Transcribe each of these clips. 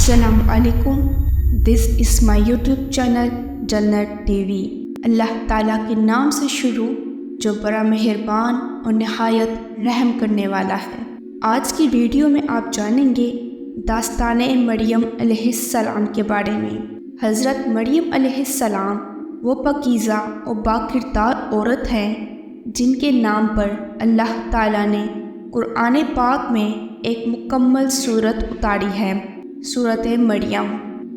السلام علیکم. دس از مائی YouTube channel جنت ٹی وی. اللہ تعالیٰ کے نام سے شروع جو بڑا مہربان اور نہایت رحم کرنے والا ہے. آج کی ویڈیو میں آپ جانیں گے داستان مریم علیہ السلام کے بارے میں. حضرت مریم علیہ السلام وہ پاکیزہ اور باکردار عورت ہیں جن کے نام پر اللہ تعالیٰ نے قرآن پاک میں ایک مکمل سورت اتاری ہے، سورت مریم.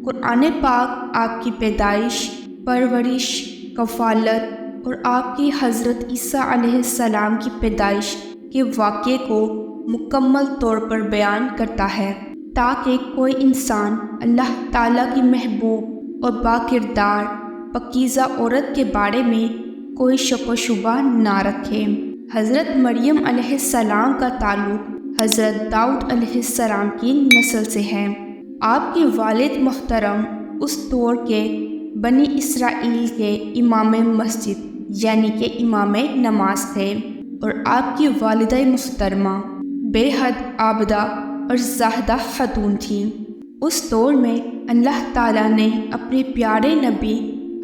قرآن پاک آپ کی پیدائش، پرورش، کفالت اور آپ کی حضرت عیسیٰ علیہ السلام کی پیدائش کے واقعے کو مکمل طور پر بیان کرتا ہے تاکہ کوئی انسان اللہ تعالیٰ کی محبوب اور باکردار پاکیزہ عورت کے بارے میں کوئی شک و شبہ نہ رکھے. حضرت مریم علیہ السلام کا تعلق حضرت داؤد علیہ السلام کی نسل سے ہے. آپ کے والد محترم اس دور کے بنی اسرائیل کے امام مسجد یعنی کہ امام نماز تھے، اور آپ کی والدہ محترمہ بے حد عابدہ اور زاہدہ خاتون تھیں. اس دور میں اللہ تعالیٰ نے اپنے پیارے نبی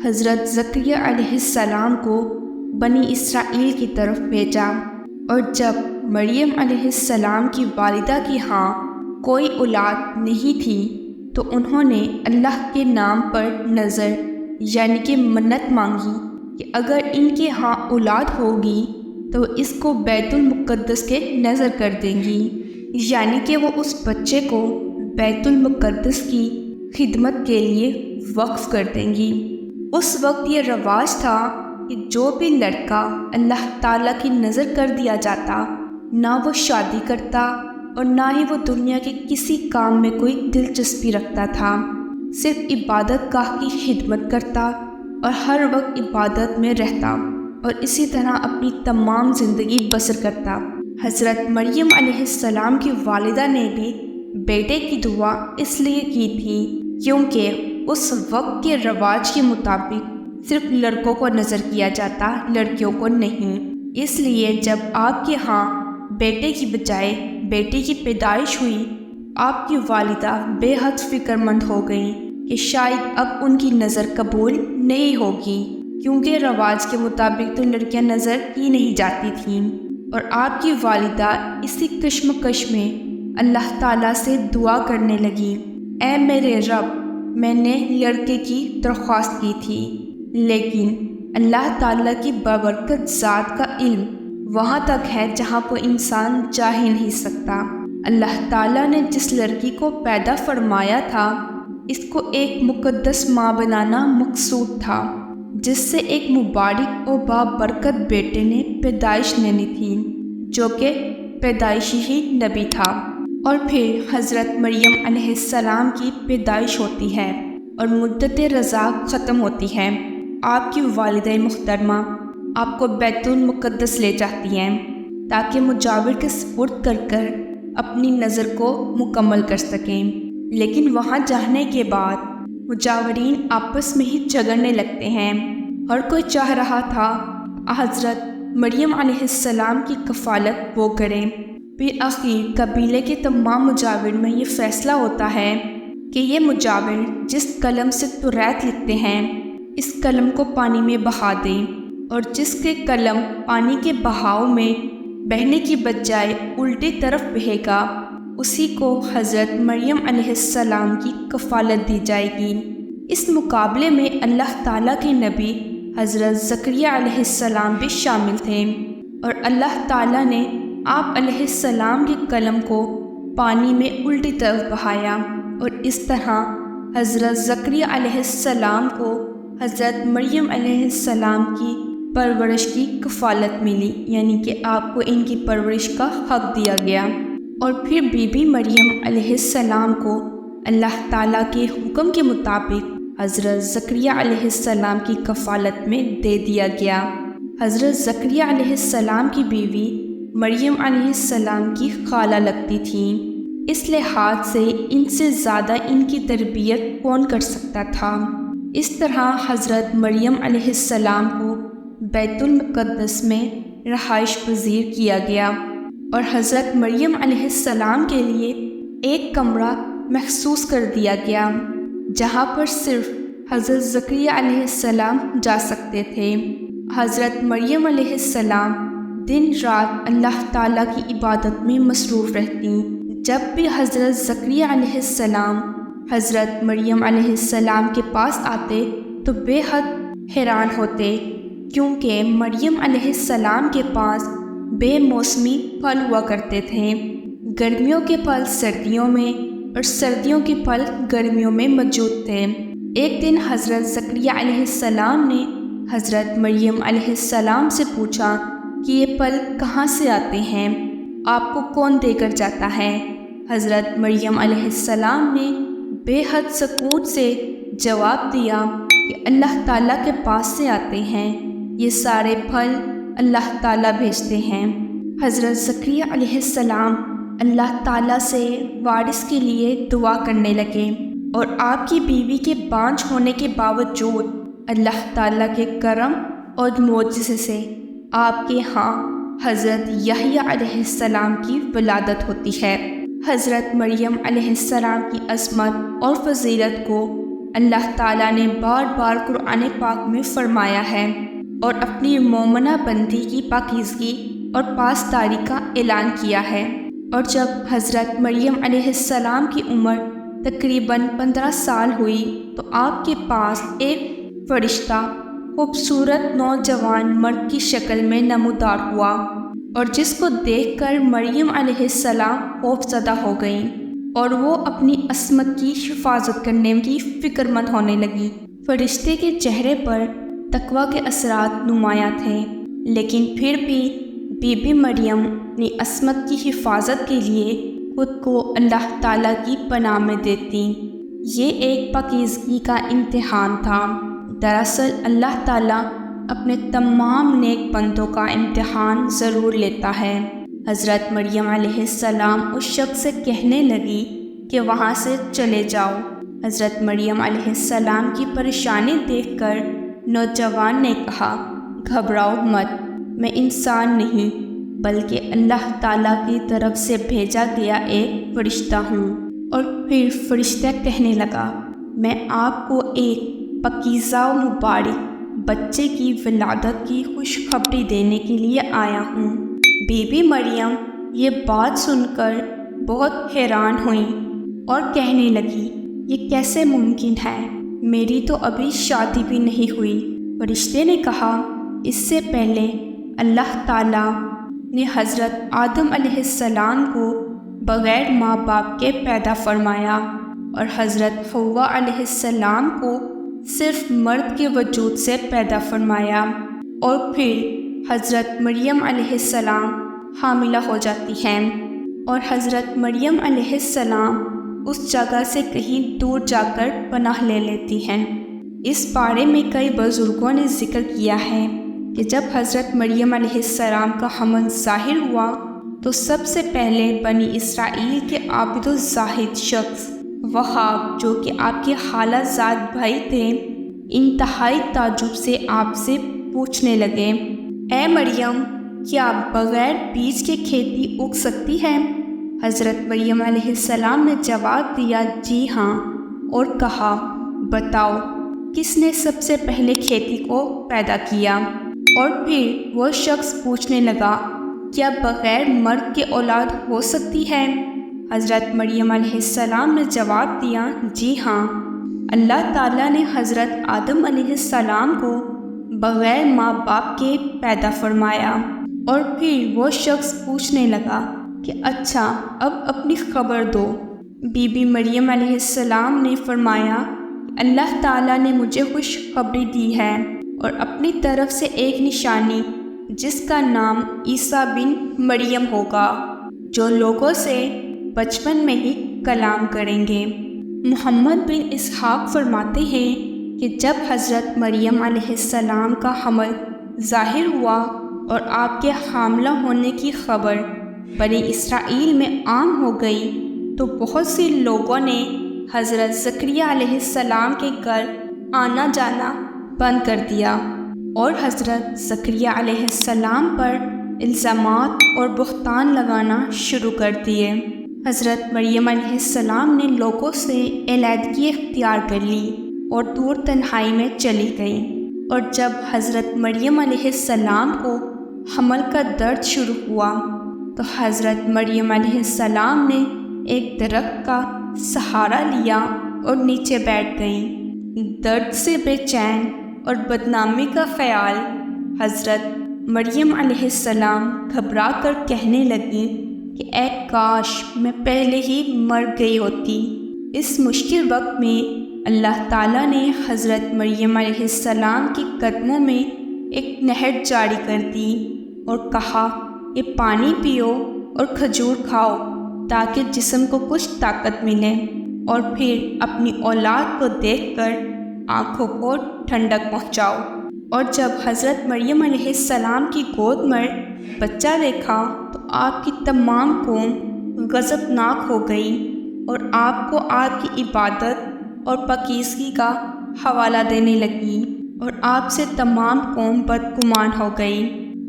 حضرت زکریا علیہ السلام کو بنی اسرائیل کی طرف بھیجا، اور جب مریم علیہ السلام کی والدہ کی ہاں کوئی اولاد نہیں تھی تو انہوں نے اللہ کے نام پر نظر یعنی کہ منت مانگی کہ اگر ان کے ہاں اولاد ہوگی تو اس کو بیت المقدس کے نظر کر دیں گی، یعنی کہ وہ اس بچے کو بیت المقدس کی خدمت کے لیے وقف کر دیں گی. اس وقت یہ رواج تھا کہ جو بھی لڑکا اللہ تعالیٰ کی نظر کر دیا جاتا نہ وہ شادی کرتا اور نہ ہی وہ دنیا کے کسی کام میں کوئی دلچسپی رکھتا تھا، صرف عبادت گاہ کی خدمت کرتا اور ہر وقت عبادت میں رہتا اور اسی طرح اپنی تمام زندگی بسر کرتا. حضرت مریم علیہ السلام کی والدہ نے بھی بیٹے کی دعا اس لیے کی تھی کیونکہ اس وقت کے رواج کے مطابق صرف لڑکوں کو نظر کیا جاتا، لڑکیوں کو نہیں. اس لیے جب آپ کے ہاں بیٹے کی بجائے بیٹے کی پیدائش ہوئی، آپ کی والدہ بے حد فکر مند ہو گئیں کہ شاید اب ان کی نظر قبول نہیں ہوگی، کیونکہ رواج کے مطابق تو لڑکیاں نظر کی نہیں جاتی تھیں. اور آپ کی والدہ اسی کشمکش میں اللہ تعالیٰ سے دعا کرنے لگی، اے میرے رب، میں نے لڑکے کی درخواست کی تھی لیکن اللہ تعالیٰ کی بابرکت ذات کا علم وہاں تک ہے جہاں کوئی انسان جا ہی نہیں سکتا. اللہ تعالیٰ نے جس لڑکی کو پیدا فرمایا تھا اس کو ایک مقدس ماں بنانا مقصود تھا، جس سے ایک مبارک اور بابرکت بیٹے نے پیدائش لینی تھی جو کہ پیدائشی ہی نبی تھا. اور پھر حضرت مریم علیہ السلام کی پیدائش ہوتی ہے اور مدت رضاع ختم ہوتی ہے. آپ کی والدہ محترمہ آپ کو بیت المقدس لے جاتی ہیں تاکہ مجاور کے سپرد کر اپنی نظر کو مکمل کر سکیں، لیکن وہاں جانے کے بعد مجاورین آپس میں ہی جھگڑنے لگتے ہیں. ہر کوئی چاہ رہا تھا حضرت مریم علیہ السلام کی کفالت وہ کریں. پھر آخر قبیلے کے تمام مجاور میں یہ فیصلہ ہوتا ہے کہ یہ مجاور جس قلم سے توریت لکھتے ہیں اس قلم کو پانی میں بہا دیں، اور جس کے قلم پانی کے بہاؤ میں بہنے کی بجائے الٹی طرف بہے گا اسی کو حضرت مریم علیہ السلام کی کفالت دی جائے گی. اس مقابلے میں اللہ تعالیٰ کے نبی حضرت زکریا علیہ السلام بھی شامل تھے، اور اللہ تعالیٰ نے آپ علیہ السلام کے قلم کو پانی میں الٹی طرف بہایا، اور اس طرح حضرت زکریا علیہ السلام کو حضرت مریم علیہ السلام کی پرورش کی کفالت ملی، یعنی کہ آپ کو ان کی پرورش کا حق دیا گیا. اور پھر بی بی مریم علیہ السلام کو اللہ تعالیٰ کے حکم کے مطابق حضرت زکریا علیہ السلام کی کفالت میں دے دیا گیا. حضرت زکریا علیہ السلام کی بیوی مریم علیہ السلام کی خالہ لگتی تھیں، اس لحاظ سے ان سے زیادہ ان کی تربیت کون کر سکتا تھا. اس طرح حضرت مریم علیہ السلام کو بیت المقدس میں رہائش پذیر کیا گیا، اور حضرت مریم علیہ السلام کے لیے ایک کمرہ محسوس کر دیا گیا جہاں پر صرف حضرت زکریا علیہ السلام جا سکتے تھے۔ حضرت مریم علیہ السلام دن رات اللہ تعالیٰ کی عبادت میں مصروف رہتی۔ جب بھی حضرت زکریا علیہ السلام حضرت مریم علیہ السلام کے پاس آتے تو بے حد حیران ہوتے، کیونکہ مریم علیہ السلام کے پاس بے موسمی پھل ہوا کرتے تھے۔ گرمیوں کے پھل سردیوں میں اور سردیوں کے پھل گرمیوں میں موجود تھے۔ ایک دن حضرت زکریا علیہ السلام نے حضرت مریم علیہ السلام سے پوچھا کہ یہ پھل کہاں سے آتے ہیں؟ آپ کو کون دے کر جاتا ہے؟ حضرت مریم علیہ السلام نے بے حد سکون سے جواب دیا کہ اللہ تعالیٰ کے پاس سے آتے ہیں، یہ سارے پھل اللہ تعالیٰ بھیجتے ہیں۔ حضرت زکریا علیہ السلام اللہ تعالیٰ سے وارث کے لیے دعا کرنے لگے، اور آپ کی بیوی کے بانجھ ہونے کے باوجود اللہ تعالیٰ کے کرم اور معجزے سے آپ کے ہاں حضرت یحییٰ علیہ السلام کی ولادت ہوتی ہے۔ حضرت مریم علیہ السلام کی عظمت اور فضیلت کو اللہ تعالیٰ نے بار بار قرآن پاک میں فرمایا ہے، اور اپنی مومنہ بندی کی پاکیزگی اور پاسداری کا اعلان کیا ہے۔ اور جب حضرت مریم علیہ السلام کی عمر تقریباً 15 سال ہوئی تو آپ کے پاس ایک فرشتہ خوبصورت نوجوان مرد کی شکل میں نمودار ہوا، اور جس کو دیکھ کر مریم علیہ السلام خوفزدہ ہو گئیں، اور وہ اپنی عصمت کی حفاظت کرنے کی فکر مند ہونے لگی۔ فرشتے کے چہرے پر تقویٰ کے اثرات نمایاں تھے، لیکن پھر بھی بی بی مریم اپنی عصمت کی حفاظت کے لیے خود کو اللہ تعالیٰ کی پناہ میں دیتی۔ یہ ایک پاکیزگی کا امتحان تھا۔ دراصل اللہ تعالیٰ اپنے تمام نیک بندوں کا امتحان ضرور لیتا ہے۔ حضرت مریم علیہ السلام اس شخص سے کہنے لگی کہ وہاں سے چلے جاؤ۔ حضرت مریم علیہ السلام کی پریشانی دیکھ کر نوجوان نے کہا، گھبراؤ مت، میں انسان نہیں بلکہ اللہ تعالیٰ کی طرف سے بھیجا گیا ایک فرشتہ ہوں۔ اور پھر فرشتہ کہنے لگا، میں آپ کو ایک پاکیزہ و مبارک بچے کی ولادت کی خوشخبری دینے کے لیے آیا ہوں۔ بی بی مریم یہ بات سن کر بہت حیران ہوئیں اور کہنے لگی، یہ کیسے ممکن ہے؟ میری تو ابھی شادی بھی نہیں ہوئی۔ فرشتے نے کہا، اس سے پہلے اللہ تعالیٰ نے حضرت آدم علیہ السلام کو بغیر ماں باپ کے پیدا فرمایا، اور حضرت حوا علیہ السلام کو صرف مرد کے وجود سے پیدا فرمایا، اور پھر حضرت مریم علیہ السلام حاملہ ہو جاتی ہیں، اور حضرت مریم علیہ السلام اس جگہ سے کہیں دور جا کر پناہ لے لیتی ہیں۔ اس بارے میں کئی بزرگوں نے ذکر کیا ہے کہ جب حضرت مریم علیہ السلام کا حمل ظاہر ہوا تو سب سے پہلے بنی اسرائیل کے عابد و زاہد شخص وہاب، جو کہ آپ کے خالہ زاد بھائی تھے، انتہائی تعجب سے آپ سے پوچھنے لگے، اے مریم، کیا بغیر بیج کے کھیتی اگ سکتی ہے؟ حضرت مریم علیہ السلام نے جواب دیا، جی ہاں، اور کہا، بتاؤ کس نے سب سے پہلے کھیتی کو پیدا کیا؟ اور پھر وہ شخص پوچھنے لگا، کیا بغیر مرد کے اولاد ہو سکتی ہے؟ حضرت مریم علیہ السلام نے جواب دیا، جی ہاں، اللہ تعالیٰ نے حضرت آدم علیہ السلام کو بغیر ماں باپ کے پیدا فرمایا۔ اور پھر وہ شخص پوچھنے لگا کہ اچھا، اب اپنی خبر دو۔ بی بی مریم علیہ السلام نے فرمایا، اللہ تعالیٰ نے مجھے خوشخبری دی ہے اور اپنی طرف سے ایک نشانی جس کا نام عیسیٰ بن مریم ہوگا، جو لوگوں سے بچپن میں ہی کلام کریں گے۔ محمد بن اسحاق فرماتے ہیں کہ جب حضرت مریم علیہ السلام کا حمل ظاہر ہوا اور آپ کے حاملہ ہونے کی خبر بنی اسرائیل میں عام ہو گئی تو بہت سے لوگوں نے حضرت زکریا علیہ السلام کے گھر آنا جانا بند کر دیا اور حضرت زکریا علیہ السلام پر الزامات اور بہتان لگانا شروع کر دیے۔ حضرت مریم علیہ السلام نے لوگوں سے علیحدگی اختیار کر لی اور دور تنہائی میں چلی گئیں، اور جب حضرت مریم علیہ السلام کو حمل کا درد شروع ہوا تو حضرت مریم علیہ السلام نے ایک درخت کا سہارا لیا اور نیچے بیٹھ گئیں۔ درد سے بے چین اور بدنامی کا خیال حضرت مریم علیہ السلام گھبرا کر کہنے لگیں کہ اے کاش میں پہلے ہی مر گئی ہوتی۔ اس مشکل وقت میں اللہ تعالیٰ نے حضرت مریم علیہ السلام کے قدموں میں ایک نہر جاری کر دی اور کہا کہ پانی پیو اور کھجور کھاؤ تاکہ جسم کو کچھ طاقت ملے، اور پھر اپنی اولاد کو دیکھ کر آنکھوں کو ٹھنڈک پہنچاؤ۔ اور جب حضرت مریم علیہ السلام کی گود میں بچہ دیکھا تو آپ کی تمام قوم غضبناک ہو گئی اور آپ کو آپ کی عبادت اور پاکیزگی کا حوالہ دینے لگی، اور آپ سے تمام قوم بدگمان ہو گئی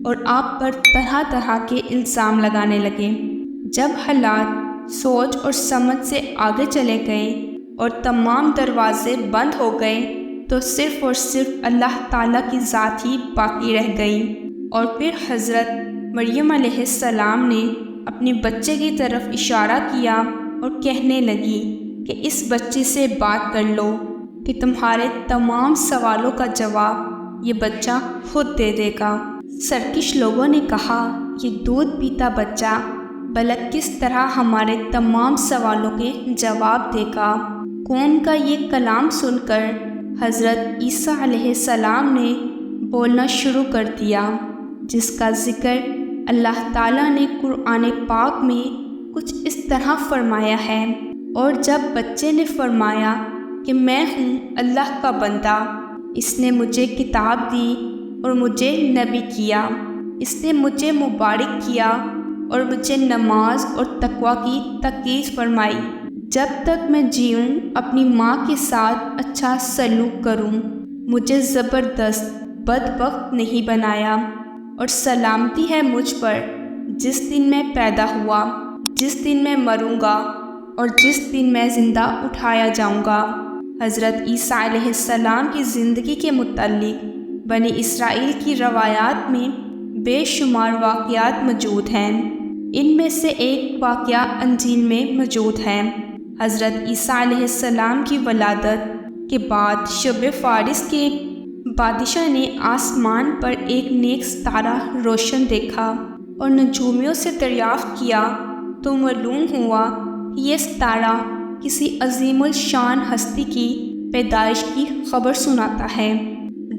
اور آپ پر طرح طرح کے الزام لگانے لگے۔ جب حالات سوچ اور سمجھ سے آگے چلے گئے اور تمام دروازے بند ہو گئے تو صرف اور صرف اللہ تعالیٰ کی ذات ہی باقی رہ گئی۔ اور پھر حضرت مریم علیہ السلام نے اپنے بچے کی طرف اشارہ کیا اور کہنے لگی کہ اس بچے سے بات کر لو کہ تمہارے تمام سوالوں کا جواب یہ بچہ خود دے دے گا۔ سرکش لوگوں نے کہا یہ دودھ پیتا بچہ بھلا کس طرح ہمارے تمام سوالوں کے جواب دے گا؟ قوم کا یہ کلام سن کر حضرت عیسیٰ علیہ السلام نے بولنا شروع کر دیا، جس کا ذکر اللہ تعالیٰ نے قرآن پاک میں کچھ اس طرح فرمایا ہے۔ اور جب بچے نے فرمایا کہ میں ہوں اللہ کا بندہ، اس نے مجھے کتاب دی اور مجھے نبی کیا، اس نے مجھے مبارک کیا اور مجھے نماز اور تقوی کی تاکید فرمائی، جب تک میں جیوں اپنی ماں کے ساتھ اچھا سلوک کروں، مجھے زبردست بدبخت نہیں بنایا، اور سلامتی ہے مجھ پر جس دن میں پیدا ہوا، جس دن میں مروں گا اور جس دن میں زندہ اٹھایا جاؤں گا۔ حضرت عیسیٰ علیہ السلام کی زندگی کے متعلق بنی اسرائیل کی روایات میں بے شمار واقعات موجود ہیں۔ ان میں سے ایک واقعہ انجیل میں موجود ہے۔ حضرت عیسیٰ علیہ السلام کی ولادت کے بعد شب فارس کے بادشاہ نے آسمان پر ایک نیک ستارہ روشن دیکھا اور نجومیوں سے دریافت کیا تو معلوم ہوا کہ یہ ستارہ کسی عظیم الشان ہستی کی پیدائش کی خبر سناتا ہے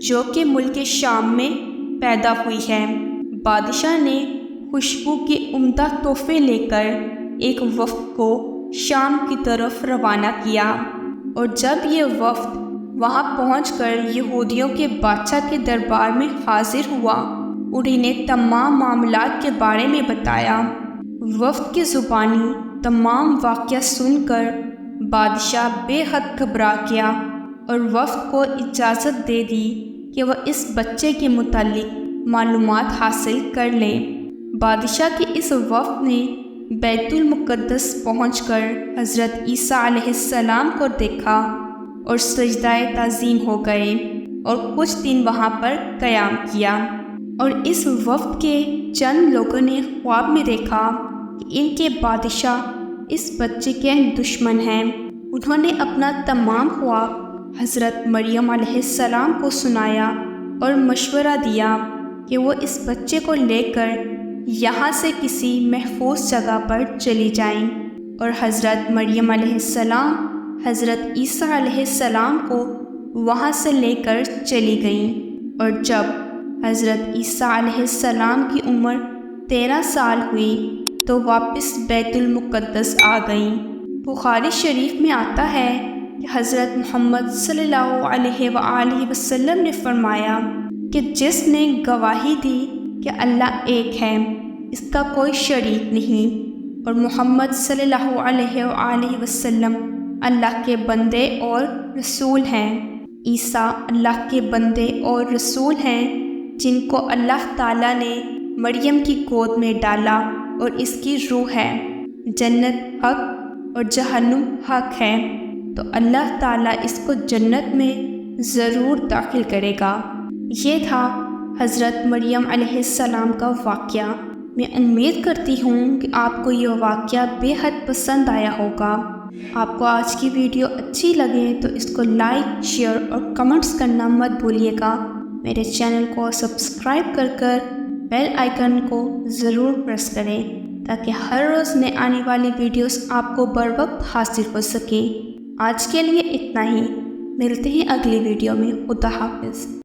جو کہ ملک شام میں پیدا ہوئی ہے۔ بادشاہ نے خوشبو کے عمدہ تحفے لے کر ایک وفد کو شام کی طرف روانہ کیا، اور جب یہ وفد وہاں پہنچ کر یہودیوں کے بادشاہ کے دربار میں حاضر ہوا، انہیں نے تمام معاملات کے بارے میں بتایا۔ وفد کی زبانی تمام واقعہ سن کر بادشاہ بے حد گھبرا گیا اور وفد کو اجازت دے دی کہ وہ اس بچے کے متعلق معلومات حاصل کر لیں۔ بادشاہ کے اس وفد نے بیت المقدس پہنچ کر حضرت عیسیٰ علیہ السلام کو دیکھا اور سجدہ تعظیم ہو گئے اور کچھ دن وہاں پر قیام کیا۔ اور اس وفد کے چند لوگوں نے خواب میں دیکھا کہ ان کے بادشاہ اس بچے کے دشمن ہیں۔ انہوں نے اپنا تمام خواب حضرت مریم علیہ السلام کو سنایا اور مشورہ دیا کہ وہ اس بچے کو لے کر یہاں سے کسی محفوظ جگہ پر چلی جائیں، اور حضرت مریم علیہ السلام حضرت عیسیٰ علیہ السلام کو وہاں سے لے کر چلی گئیں۔ اور جب حضرت عیسیٰ علیہ السلام کی عمر 13 سال ہوئی تو واپس بیت المقدس آ گئیں۔ بخاری شریف میں آتا ہے کہ حضرت محمد صلی اللہ علیہ وآلہ وسلم نے فرمایا کہ جس نے گواہی دی کہ اللہ ایک ہے، اس کا کوئی شریک نہیں، اور محمد صلی اللہ علیہ وآلہ وسلم اللہ کے بندے اور رسول ہیں، عیسیٰ اللہ کے بندے اور رسول ہیں جن کو اللہ تعالیٰ نے مریم کی گود میں ڈالا اور اس کی روح ہے، جنت حق اور جہنم حق ہے تو اللہ تعالیٰ اس کو جنت میں ضرور داخل کرے گا۔ یہ تھا حضرت مریم علیہ السلام کا واقعہ۔ میں امید کرتی ہوں کہ آپ کو یہ واقعہ بے حد پسند آیا ہوگا۔ آپ کو آج کی ویڈیو اچھی لگے تو اس کو لائک، شیئر اور کمنٹس کرنا مت بھولیے گا۔ میرے چینل کو سبسکرائب کر بیل آئیکن کو ضرور پریس کریں تاکہ ہر روز نئے آنے والی ویڈیوز آپ کو بر وقت حاصل ہو سکیں۔ آج کے لیے اتنا ہی، ملتے ہیں اگلی ویڈیو میں۔ خدا حافظ۔